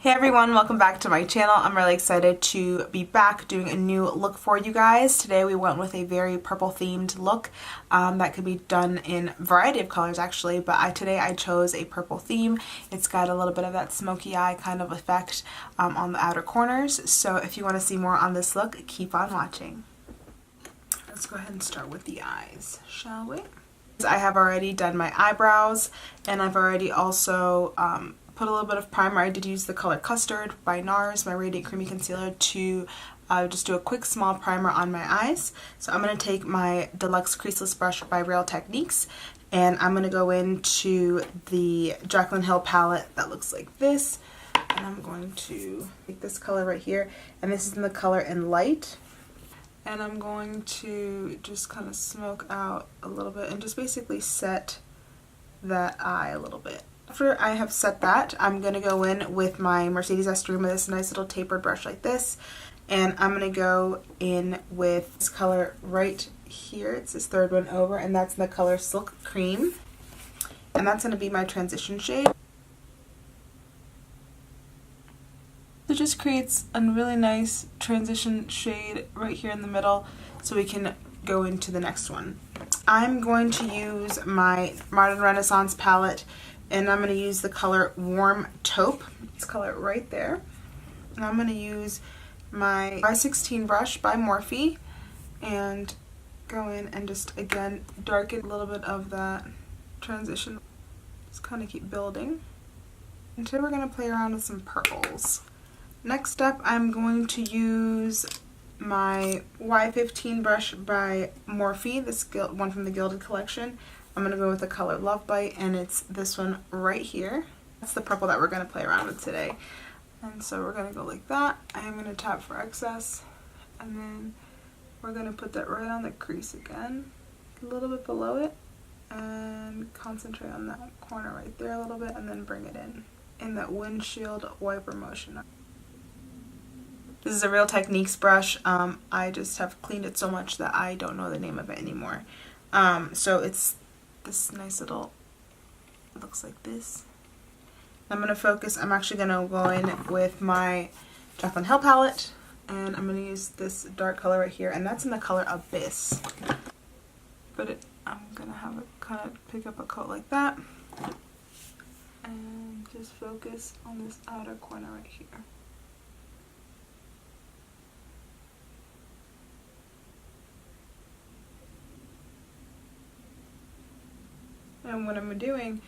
Hey everyone, welcome back to my channel. I'm really excited to be back doing a new look for you guys. Today we went with a very purple themed look that could be done in a variety of colors actually, but today I chose a purple theme. It's got a little bit of that smoky eye kind of effect on the outer corners. So if you want to see more on this look, keep on watching. Let's go ahead and start with the eyes, shall we? I have already done my eyebrows and I've already also put a little bit of primer. I did use the color Custard by NARS, my Radiant Creamy Concealer, to just do a quick small primer on my eyes. So I'm going to take my Deluxe Creaseless Brush by Real Techniques and I'm going to go into the Jaclyn Hill palette that looks like this. And I'm going to take this color right here, and this is in the color in Light. And I'm going to just kind of smoke out a little bit and just basically set that eye a little bit. After I have set that, I'm going to go in with my Mercedes Extreme with this nice little tapered brush like this. And I'm going to go in with this color right here. It's this third one over, and that's in the color Silk Cream. And that's going to be my transition shade. It just creates a really nice transition shade right here in the middle so we can go into the next one. I'm going to use my Modern Renaissance palette and I'm going to use the color Warm Taupe. This color right there. And I'm going to use my Y16 brush by Morphe and go in and just again darken a little bit of that transition. Just kind of keep building. And today we're going to play around with some purples. Next up, I'm going to use my Y15 brush by Morphe, this one from the Gilded Collection. I'm going to go with the color Love Bite, and it's this one right here. That's the purple that we're going to play around with today. And so we're going to go like that. I am going to tap for excess, and then we're going to put that right on the crease again, a little bit below it, and concentrate on that corner right there a little bit, and then bring it in that windshield wiper motion. This is a Real Techniques brush. I just have cleaned it so much that I don't know the name of it anymore. So it's this nice little, it looks like this. I'm going to focus, I'm actually going to go in with my Jaclyn Hill palette, and I'm going to use this dark color right here, and that's in the color Abyss. But I'm going to have it kind of pick up a coat like that, and just focus on this outer corner right here. And what I'm doing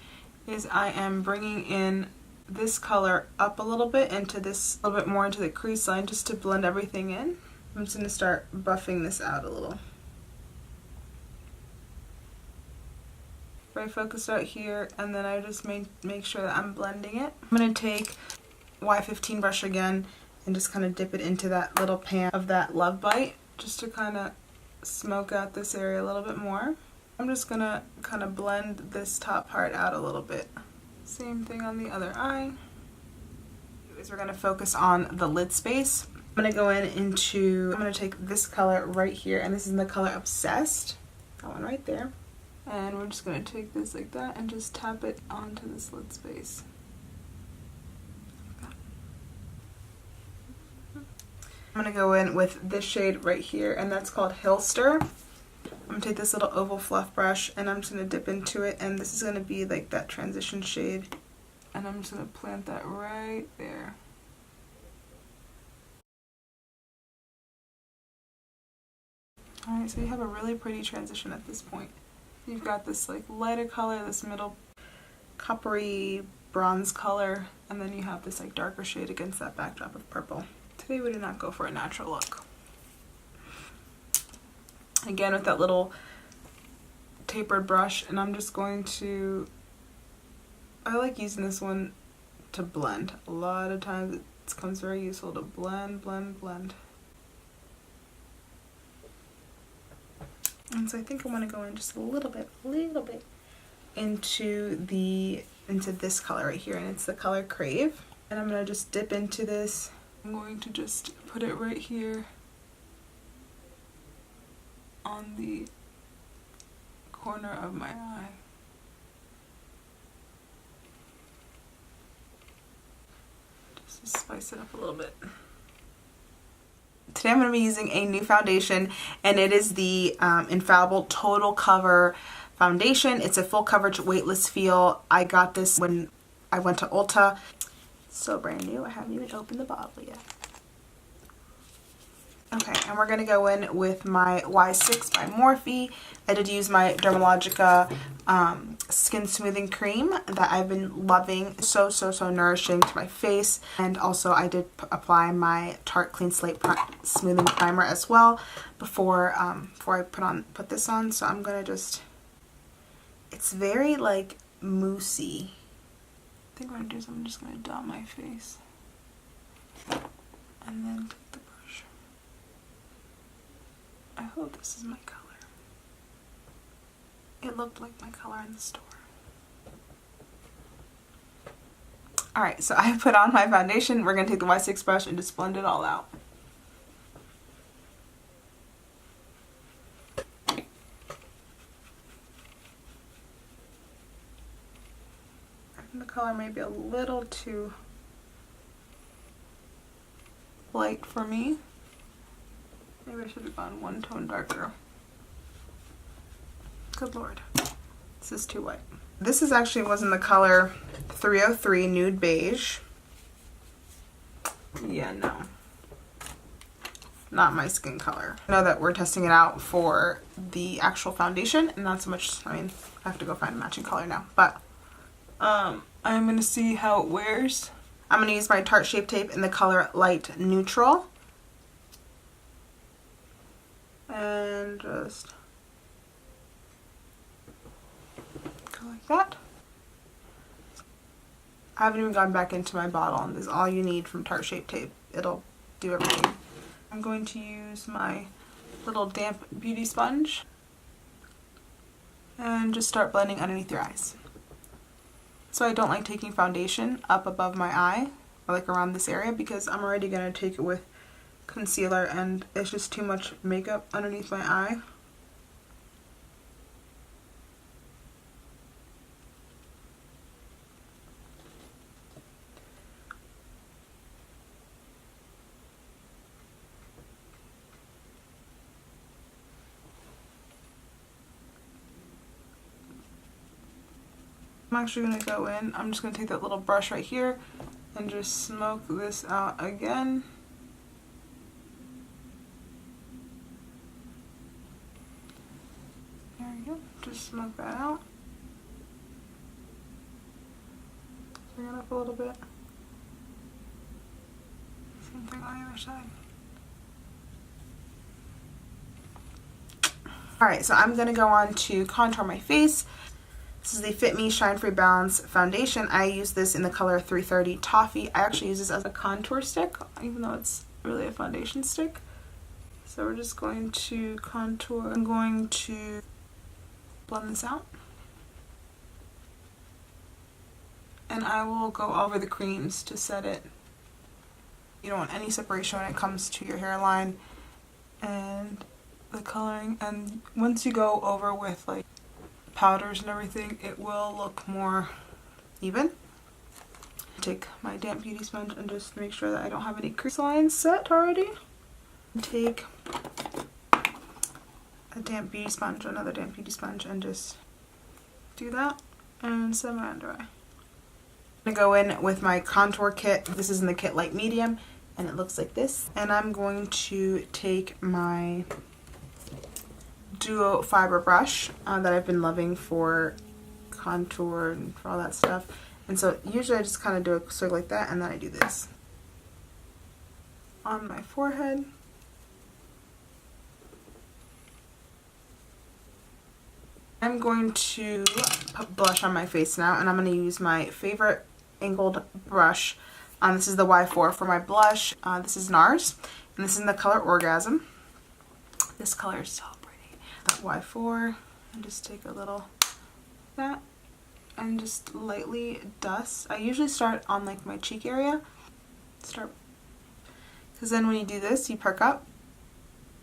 is I am bringing in this color up a little bit into this, a little bit more into the crease line just to blend everything in. I'm just going to start buffing this out a little. Very focused out here, and then I just make sure that I'm blending it. I'm going to take Y15 brush again and just kind of dip it into that little pan of that Love Bite just to kind of smoke out this area a little bit more. I'm just going to kind of blend this top part out a little bit. Same thing on the other eye. We're going to focus on the lid space. I'm going to go I'm going to take this color right here, and this is in the color Obsessed. That one right there. And we're just going to take this like that and just tap it onto this lid space. I'm going to go in with this shade right here, and that's called Hillster. I'm going to take this little oval fluff brush and I'm just going to dip into it, and this is going to be like that transition shade, and I'm just going to plant that right there. Alright, so you have a really pretty transition at this point. You've got this like lighter color, this middle coppery bronze color, and then you have this like darker shade against that backdrop of purple. Today we did not go for a natural look. Again with that little tapered brush, and I'm just going to, I like using this one to blend. A lot of times it becomes very useful to blend. And so I think I want to go in just a little bit into this color right here, and it's the color Crave. And I'm going to just dip into this. I'm going to just put it right here on the corner of my eye. Just Just spice it up a little bit. Today I'm going to be using a new foundation, and it is the Infallible Total Cover foundation. It's a full coverage weightless feel. I got this when I went to Ulta. So brand new. I haven't even opened the bottle yet. Okay, and we're going to go in with my Y6 by Morphe. I did use my Dermalogica skin smoothing cream that I've been loving. So nourishing to my face. And also I did apply my Tarte Clean Slate smoothing primer as well before I put this on. So I'm going to just, it's very like moussey. I think what I'm going to do is I'm just going to dot my face. And then take the brush. I hope this is my color. It looked like my color in the store. Alright, so I put on my foundation. We're going to take the Y6 brush and just blend it all out. I think the color may be a little too light for me. Maybe I should have gone one tone darker. Good lord. This is too white. This was in the color 303 Nude Beige. Yeah, no. Not my skin color. I know that we're testing it out for the actual foundation, and not so much, I mean, I have to go find a matching color now. But, I'm going to see how it wears. I'm going to use my Tarte Shape Tape in the color Light Neutral. And just go like that. I haven't even gone back into my bottle, and this is all you need from Tarte Shape Tape. It'll do everything. I'm going to use my little damp beauty sponge and just start blending underneath your eyes. So I don't like taking foundation up above my eye, or like around this area, because I'm already going to take it with concealer and it's just too much makeup underneath my eye. I'm actually going to go in, I'm just going to take that little brush right here and just smoke this out again. There we go, just smoke that out. Bring it up a little bit. Same thing on the other side. Alright, so I'm going to go on to contour my face. This is the Fit Me Shine Free Balance Foundation. I use this in the color 330 Toffee. I actually use this as a contour stick, even though it's really a foundation stick. So we're just going to contour. I'm going to blend this out. And I will go over the creams to set it. You don't want any separation when it comes to your hairline and the coloring. And once you go over with like powders and everything, it will look more even. Take my damp beauty sponge and just make sure that I don't have any crease lines set already. Take a damp beauty sponge, another damp beauty sponge, and just do that and set my under eye. I'm gonna go in with my contour kit. This is in the kit Light Medium and it looks like this. And I'm going to take my Duo Fiber brush that I've been loving for contour and for all that stuff. And so usually I just kind of do a circle like that, and then I do this on my forehead. I'm going to put blush on my face now, and I'm going to use my favorite angled brush. This is the Y4 for my blush. This is NARS, and this is in the color Orgasm. This color is so pretty. That Y4, and just take a little that, and just lightly dust. I usually start on like my cheek area. Because then when you do this, you perk up,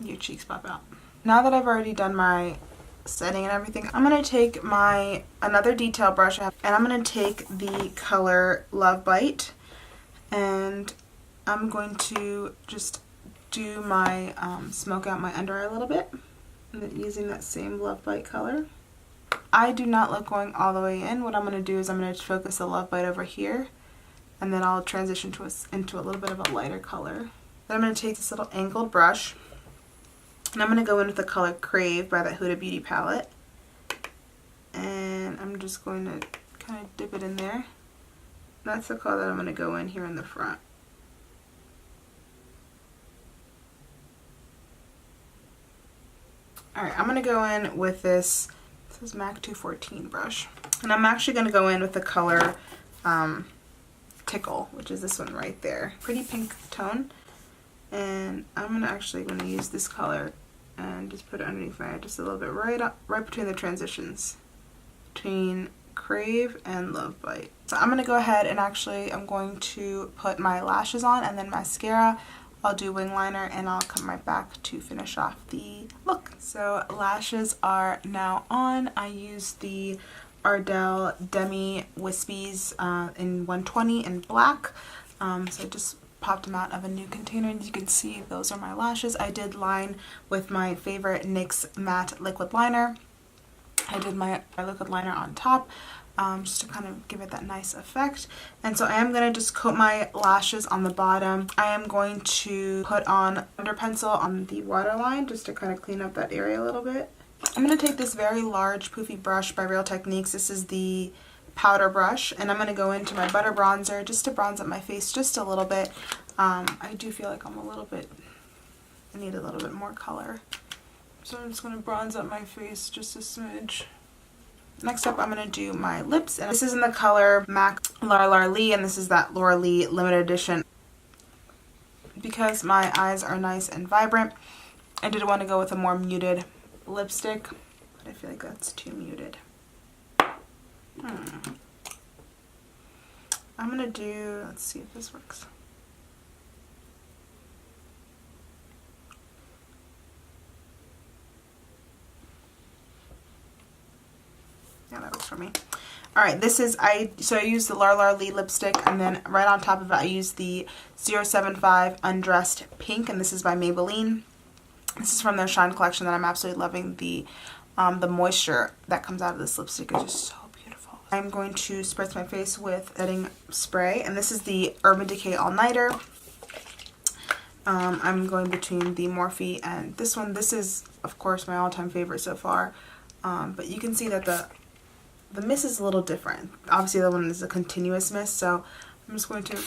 your cheeks pop out. Now that I've already done my setting and everything, I'm going to take another detail brush and I'm going to take the color Love Bite, And I'm going to just do my smoke out my under eye a little bit, and then using that same Love Bite color. I do not like going all the way in. What I'm going to do is I'm going to focus the Love Bite over here, and then I'll transition into a little bit of a lighter color. Then I'm going to take this little angled brush, and I'm going to go in with the color Crave by that Huda Beauty palette. And I'm just going to kind of dip it in there. That's the color that I'm going to go in here in the front. Alright, I'm going to go in with this is MAC 214 brush. And I'm actually going to go in with the color Tickle, which is this one right there. Pretty pink tone. And I'm actually going to use this color and just put it underneath my eye just a little bit, right between the transitions between Crave and Love Bite. So I'm going to go ahead and I'm going to put my lashes on and then mascara. I'll do wing liner and I'll come right back to finish off the look. So lashes are now on. I used the Ardell Demi Wispies in 120 in black. So I just popped them out of a new container, and you can see those are my lashes. I did line with my favorite NYX matte liquid liner. I did my liquid liner on top just to kind of give it that nice effect. And so I am going to just coat my lashes on the bottom. I am going to put on under pencil on the waterline just to kind of clean up that area a little bit. I'm going to take this very large poofy brush by Real Techniques. This is the powder brush, and I'm going to go into my butter bronzer just to bronze up my face just a little bit. I do feel like I need a little bit more color. So I'm just going to bronze up my face just a smidge. Next up, I'm going to do my lips, and this is in the color MAC Laura Lee, and this is that Laura Lee limited edition. Because my eyes are nice and vibrant, I did want to go with a more muted lipstick, but I feel like that's too muted. I'm going to do, let's see if this works. Yeah, that works for me. Alright, this is, I used the Laura Lee lipstick, and then right on top of it I used the 075 Undressed Pink, and this is by Maybelline. This is from their Shine collection that I'm absolutely loving. The moisture that comes out of this lipstick is just so beautiful. I'm going to spritz my face with setting spray, and this is the Urban Decay All Nighter. I'm going between the Morphe and this one. This is, of course, my all-time favorite so far, but you can see that the mist is a little different. Obviously, the other one is a continuous mist, so I'm just going to...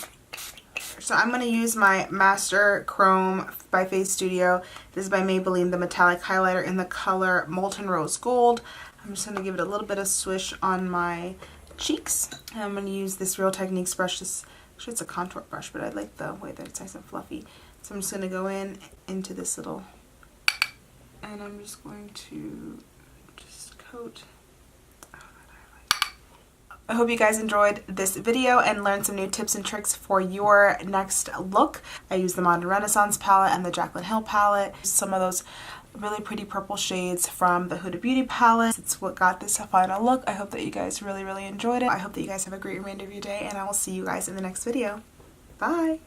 So I'm going to use my Master Chrome by Face Studio. This is by Maybelline, the metallic highlighter in the color Molten Rose Gold. I'm just going to give it a little bit of swish on my cheeks. And I'm going to use this Real Techniques brush. Actually, it's a contour brush, but I like the way that it's nice and fluffy. So I'm just going to go into this little... And I'm just going to just coat... I hope you guys enjoyed this video and learned some new tips and tricks for your next look. I used the Modern Renaissance palette and the Jaclyn Hill palette. Some of those really pretty purple shades from the Huda Beauty palette. It's what got this final look. I hope that you guys really enjoyed it. I hope that you guys have a great remainder of your day, and I will see you guys in the next video. Bye!